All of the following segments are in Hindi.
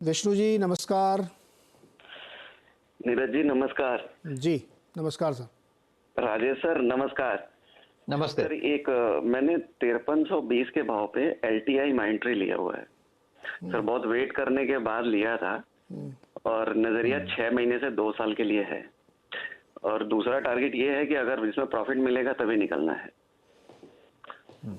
विष्णु जी नमस्कार। नीरज जी नमस्कार। जी नमस्कार सर। राजेश सर नमस्कार। नमस्ते। सर मैंने 5320 के भाव पे LTI माइंट्री लिया हुआ है सर। बहुत वेट करने के बाद लिया था और नजरिया 6 महीने से 2 साल के लिए है। और दूसरा टारगेट ये है कि अगर इसमें प्रॉफिट मिलेगा तभी निकलना है।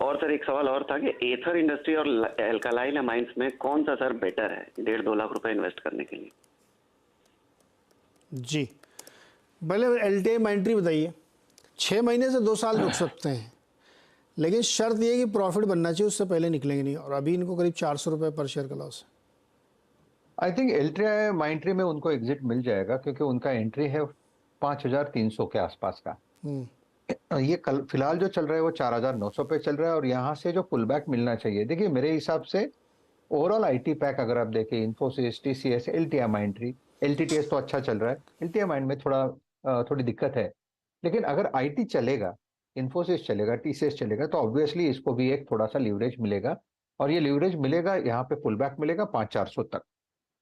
और सर एक सवाल और था कि एथर इंडस्ट्री और एल्कालाइन अमाइंस में कौन सा सर बेटर है 1.5-2 लाख रुपए इन्वेस्ट करने के लिए? जी पहले LTI माइंट्री बताइए। 6 महीने से 2 साल रुक सकते हैं, लेकिन शर्त ये है कि प्रॉफिट बनना चाहिए, उससे पहले निकलेंगे नहीं। और अभी इनको करीब 400 रुपये पर शेयर का लॉस है। आई थिंक एल्ट्रिया माइंट्री में उनको एग्जिट मिल जाएगा क्योंकि उनका एंट्री है 5300 के आसपास का। ये कल फिलहाल जो चल रहा है वो 4900 पे चल रहा है और यहाँ से जो पुल बैक मिलना चाहिए, देखिए मेरे हिसाब से ओवरऑल आईटी पैक अगर आप देखें, इन्फोसिस, TCS, LTI माइंट्री, LTTS तो अच्छा चल रहा है, LTI माइंड में थोड़ी दिक्कत है। लेकिन अगर आईटी चलेगा, इन्फोसिस चलेगा, TCS चलेगा, तो ऑब्वियसली इसको भी एक थोड़ा सा लीवरेज मिलेगा और ये लीवरेज मिलेगा, यहाँ पे पुल बैक मिलेगा 5-400 तक।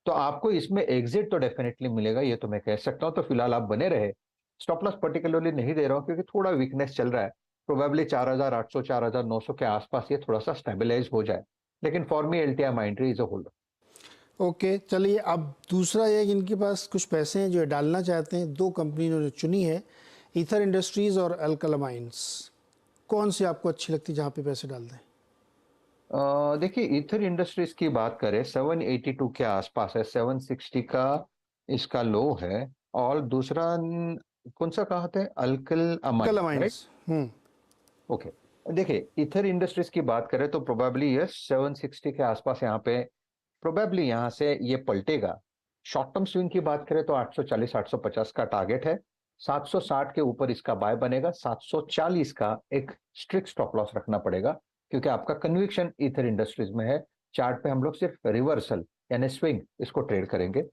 तो आपको इसमें एग्जिट तो डेफिनेटली मिलेगा, ये तो मैं कह सकता हूं। तो फिलहाल आप बने रहे। स्टॉप लॉस पर्टिकुलरली नहीं दे रहा हूं क्योंकि थोड़ा वीकनेस चल रहा है। प्रोबेबली 4800 4900 के आसपास ये थोड़ा सा स्टेबलाइज हो जाए। लेकिन for me LTI माइंट्री is a hold. Okay चलिए, अब दूसरा ये कि इनके पास कुछ पैसे हैं जो ये डालना चाहते हैं। 2 कंपनी इन्होंने चुनी है, ईथर इंडस्ट्रीज और एल्कालामाइंस। कौन सी आपको अच्छी लगती है जहाँ पे पैसे डाल दें? देखिए ईथर इंडस्ट्रीज की बात करें 782 के आसपास है, 760 का इसका लो है। और दूसरा कौन सा कहा था? Alkali amine, right? एल्कालामाइंस। ओके। देखिए ईथर इंडस्ट्रीज की बात करें तो प्रोबेबली ये 760 के आसपास यहाँ पे प्रोबेबली यहाँ से ये पलटेगा। शॉर्ट टर्म स्विंग की बात करें तो 840 850 का टारगेट है। 760 के ऊपर इसका बाय बनेगा। 740 का एक स्ट्रिक्ट स्टॉप लॉस रखना पड़ेगा क्योंकि आपका कन्विक्शन ईथर इंडस्ट्रीज में है। चार्ट पे हम लोग सिर्फ रिवर्सल यानी स्विंग इसको ट्रेड करेंगे।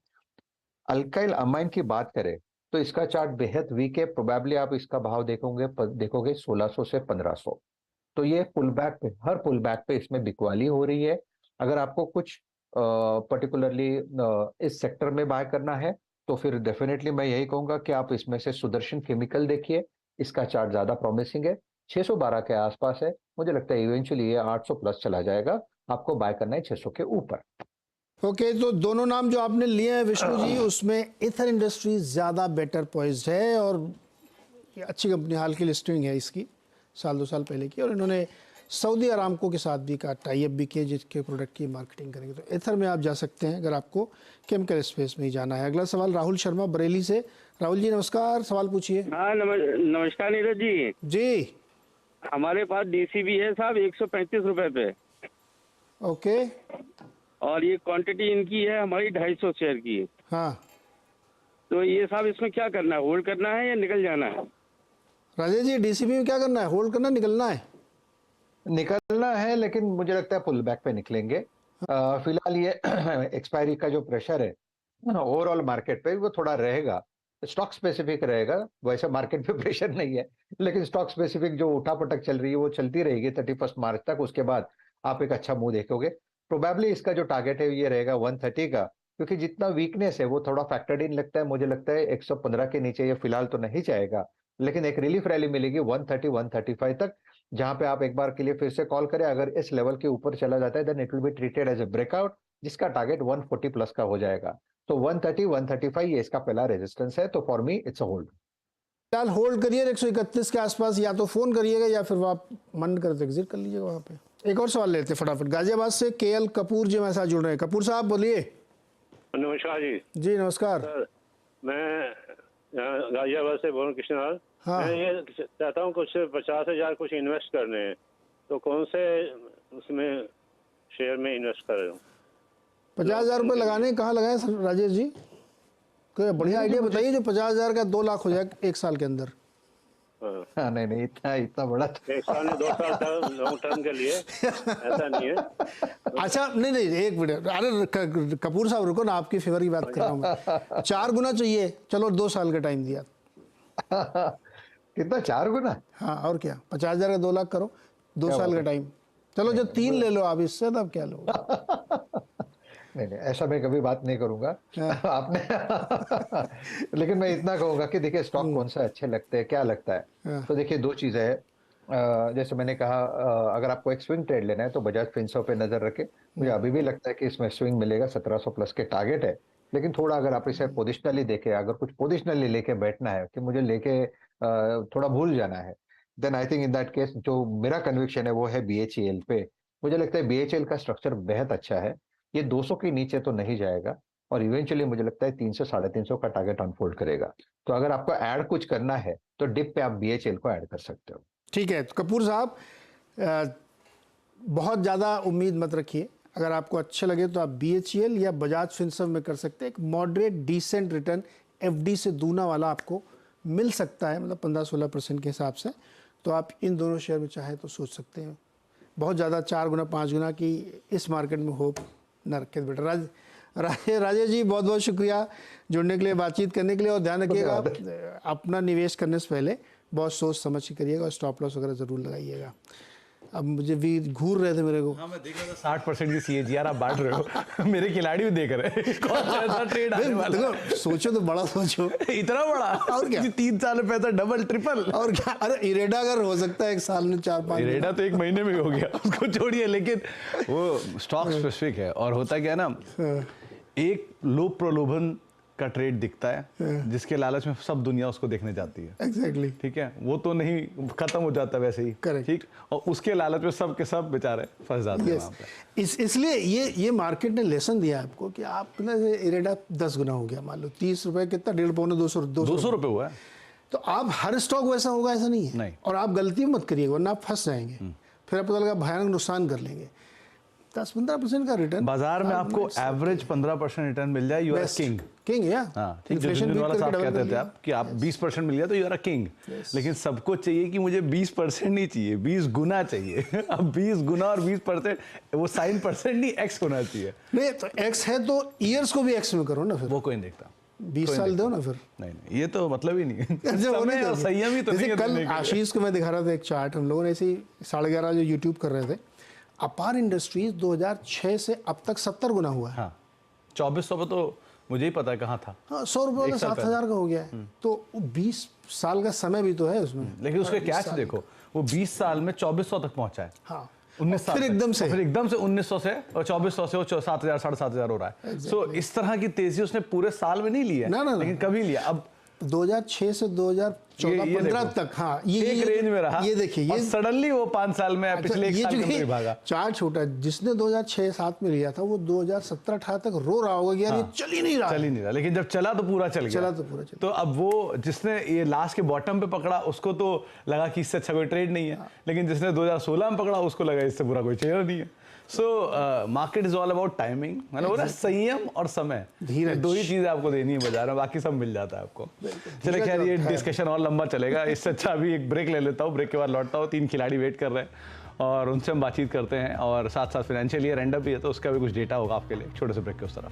अल्काइल अमाइन की बात करें तो इसका चार्ट बेहद वीक है। प्रोबेबली आप इसका भाव देखोगे 1600 से 1500। तो ये पुल बैक पे, हर पुल बैक पे इसमें बिकवाली हो रही है। अगर आपको कुछ पर्टिकुलरली इस सेक्टर में बाय करना है तो फिर डेफिनेटली मैं यही कहूंगा कि आप इसमें से सुदर्शन केमिकल देखिए। इसका चार्ट ज्यादा प्रॉमिसिंग है, 612 के आसपास है। मुझे लगता है इवेंचुअली ये 800 प्लस चला जाएगा। आपको बाय करना है 600 के ऊपर। ओके तो दोनों नाम जो आपने लिए हैं विष्णु जी, उसमें ईथर इंडस्ट्रीज ज़्यादा बेटर पॉइज्ड है और ये अच्छी कंपनी, हाल की लिस्टिंग है इसकी, 1-2 साल पहले की। और इन्होंने सऊदी अरामको के साथ भी का टाई अप भी किए जिसके प्रोडक्ट की मार्केटिंग करेंगे। तो ईथर में आप जा सकते हैं अगर आपको केमिकल स्पेस में ही जाना है। अगला सवाल राहुल शर्मा बरेली से। राहुल जी नमस्कार, सवाल पूछिए। हाँ नमस्कार नीरज जी। जी हमारे पास DCB है साहब 135 रुपए पे। ओके। और ये क्वांटिटी इनकी है हमारी 250 शेयर की। हाँ तो ये साहब इसमें क्या करना है, होल्ड करना है या निकल जाना है? राजेश जी, DCB में क्या करना है? होल्ड करना, निकलना है? निकलना है, लेकिन मुझे लगता है पुल बैक पे निकलेंगे। फिलहाल ये एक्सपायरी का जो प्रेशर है ओवरऑल मार्केट पे वो थोड़ा रहेगा। स्टॉक स्पेसिफिक रहेगा, वैसे मार्केट पे प्रेशर नहीं है, लेकिन स्टॉक स्पेसिफिक जो उठापटक चल रही है वो चलती रहेगी 31 मार्च तक। उसके बाद आप एक अच्छा मुंह देखोगे। प्रोबेबली इसका जो टारगेट है ये रहेगा 130 का, क्योंकि जितना वीकनेस है वो थोड़ा फैक्टर्ड इन लगता है। मुझे लगता है 115 के नीचे ये फिलहाल तो नहीं जाएगा, लेकिन एक रिलीफ रैली मिलेगी 130 135 तक, जहां पे आप एक बार के लिए फिर से कॉल करें। अगर इस लेवल के ऊपर चला जाता है then it will be treated as a breakout, जिसका टारगेट 140 प्लस का हो जाएगा। तो 130 135 ये इसका पहला रेजिस्टेंस है। तो for me it's a hold. फिलहाल होल्ड करिए 131 के आसपास, या तो फोन करिएगा या फिर आप मन कर एग्जिट कर लीजिएगा वहाँ पे। एक और सवाल लेते हैं फटाफट। गाजियाबाद से KL कपूर जी हमारे साथ जुड़ रहे हैं। कपूर साहब बोलिए। नमस्कार जी। जी नमस्कार सर मैं गाजियाबाद से बोल रहा हूँ, कृष्णलाल। हाँ। मैं ये चाहता हूँ कुछ 50,000 कुछ इन्वेस्ट करने हैं, तो कौन से उसमें शेयर में इन्वेस्ट कर रहे हूँ? 50,000 रुपये लगाने, कहाँ लगाए सर राजेश जी? कोई बढ़िया आइडिया बताइए जो 50,000 का 2 लाख हो जाए 1 साल के अंदर। हाँ, नहीं इतना बड़ा 1 साल में 2 साल लॉन्ग टर्म के लिए ऐसा नहीं है। अच्छा नहीं, एक मिनट। अरे कपूर साहब रुको ना, आपकी फेवर की बात कर रहा हूँ मैं। 4 गुना चाहिए, चलो 2 साल का टाइम दिया। कितना? 4 गुना? हाँ और क्या, 50,000 का 2 लाख करो, 2 साल का टाइम। चलो जो 3 ले लो आप, इससे तब क्या लो। नहीं नहीं, ऐसा मैं कभी बात नहीं करूंगा आपने लेकिन मैं इतना कहूंगा कि देखिए स्टॉक कौन सा अच्छे लगते हैं, क्या लगता है। तो देखिए दो चीजें हैं, जैसे मैंने कहा, अगर आपको एक स्विंग ट्रेड लेना है तो बजाज फिनसर्व पे नजर रखें। मुझे अभी भी लगता है कि इसमें स्विंग मिलेगा, 1700 प्लस के टारगेट है। लेकिन थोड़ा अगर आप इसे पोजिशनली देखें, अगर कुछ पोजिशनली लेके बैठना है कि मुझे लेके थोड़ा भूल जाना है, then I think in that case जो मेरा कन्विक्शन है वो है BHEL पे। मुझे लगता है BHEL का स्ट्रक्चर बेहद अच्छा है, ये 200 के नीचे तो नहीं जाएगा और इवेंचुअली मुझे लगता है 300 350 का टारगेट अनफोल्ड करेगा। तो अगर आपको ऐड कुछ करना है तो डिप पे आप BHEL को ऐड कर सकते हो। ठीक है, तो कपूर साहब बहुत ज़्यादा उम्मीद मत रखिए। अगर आपको अच्छे लगे तो आप BHEL या बजाज फिनसर्व में कर सकते हैं। एक मॉडरेट डिसेंट रिटर्न FD से दूना वाला आपको मिल सकता है, मतलब 15-16% के हिसाब से। तो आप इन दोनों शेयर में चाहे तो सोच सकते हैं। बहुत ज़्यादा 4 गुना 5 गुना की इस मार्केट में होप न रखे बेटा। राजेश जी बहुत बहुत शुक्रिया जुड़ने के लिए, बातचीत करने के लिए। और ध्यान रखिएगा अपना निवेश करने से पहले बहुत सोच समझ के करिएगा और स्टॉप लॉस वगैरह ज़रूर लगाइएगा। अब मुझे भी घूर रहे थे मेरे को। हाँ मैं देख रहा था 60% की CAGR आप बांट रहे हो मेरे खिलाड़ी भी देख रहे हैं कौन सा ऐसा ट्रेड आने वाला है? देखो सोचो तो बड़ा सोचो। इतना बड़ा और क्या? 3 साल में पैसा डबल ट्रिपल। और क्या, अरे इरेडा अगर हो सकता है 1 साल में 4-5 रेडा तो 1 महीने में हो गया उसको छोड़िए, लेकिन वो स्टॉक स्पेसिफिक है। और होता क्या है ना, एक लोभ प्रलोभन का ट्रेड दिखता है जिसके लालच में सब दुनिया उसको देखने जाती है। एग्जैक्टली। ठीक है, वो तो नहीं खत्म हो जाता वैसे ही। Correct. ठीक, और उसके लालच में सब के सब बेचारे फंस जाते हैं वहाँ पे। इसलिए ये मार्केट ने लेसन दिया आपको कि आप ना इरेडा 10 गुना हो गया, मान लो 30 रुपए कितना, 150 200 रुपए हुआ है। तो आप हर स्टॉक वैसा होगा ऐसा नहीं है। नहीं। और आप गलती मत करिएगा वरना आप फंस जाएंगे, फिर आप पता लगा भयानक नुकसान कर लेंगे। 10-15% का रिटर्न बाजार में आपको एवरेज 15% रिटर्न मिल जाए, यू आर किंग। किंग या हाँ, ठीक है, वाला साहब कहते थे आप कि आप 20% मिल गया तो यू आर अ किंग। लेकिन सबको चाहिए कि मुझे 20% नहीं चाहिए, 20 गुना चाहिए। अब 20 गुना और 20% वो साइन परसेंट नहीं, एक्स होना चाहिए। नहीं तो एक्स है तो ईयर्स को भी एक्स में करो ना, फिर वो कोई नहीं देखता। 20 साल दो ना फिर। नहीं ये तो मतलब ही नहीं है। अच्छा, वो नहीं समय और दोगे। संयम ही तो नहीं जैसे है कल दुनिया के लिए। आशीष को मैं दिखा रहा था एक चार्ट, हम लोगों ने ऐसे ही 11:30 जो यूट्यूब कर रहे थे, अपार इंडस्ट्रीज 2006 से अब तक 70 गुना हुआ है। हाँ 2400 पे तो मुझे ही पता है कहाँ था। हाँ 100 रुपये का 7,000 का हो गया है। तो 20 साल का समय भी तो है उसमें। लेकिन उसके कैच देखो, वो 20 साल में 2400 तक पहुंचा है। हाँ 19 साल फिर तक। एकदम से और फिर एकदम से 1900 से और 2400 से वो 7,000 7,500 हो रहा है। सो इस तरह की तेजी उसने पूरे साल में नहीं ली है, ना। लेकिन कभी लिया। अब 2006 से 2014-15 तक, हाँ एक रेंज में रहा। ये देखिए, और ये सडनली वो 5 साल में पिछले 1 साल के अंदर भागा। चार्ट छोटा, जिसने 2006-7 में लिया था वो 2017-18 तक रो रहा होगा कि यार ये चल ही नहीं रहा। लेकिन जब चला तो पूरा चल गया। तो अब वो जिसने ये लास्ट के बॉटम पे पकड़ा उसको तो लगा कि इससे अच्छा कोई ट्रेड नहीं है, लेकिन जिसने 2016 में पकड़ा उसको लगा इससे बुरा कोई चेहरा नहीं है। So market is all about timing, मतलब संयम और समय, धीरज। 2 ही चीजें आपको देनी है बाजार में, बाकी सब मिल जाता है आपको। चलिए खैर ये डिस्कशन और लंबा चलेगा, इससे अच्छा अभी एक ब्रेक ले लेता हूँ, ब्रेक के बाद लौटता हूँ। 3 खिलाड़ी वेट कर रहे हैं और उनसे हम बातचीत करते हैं, और साथ साथ फाइनेंशियल ईयर एंड अप भी है तो उसका भी कुछ डेटा होगा आपके लिए। छोटे से ब्रेक के उस तरफ।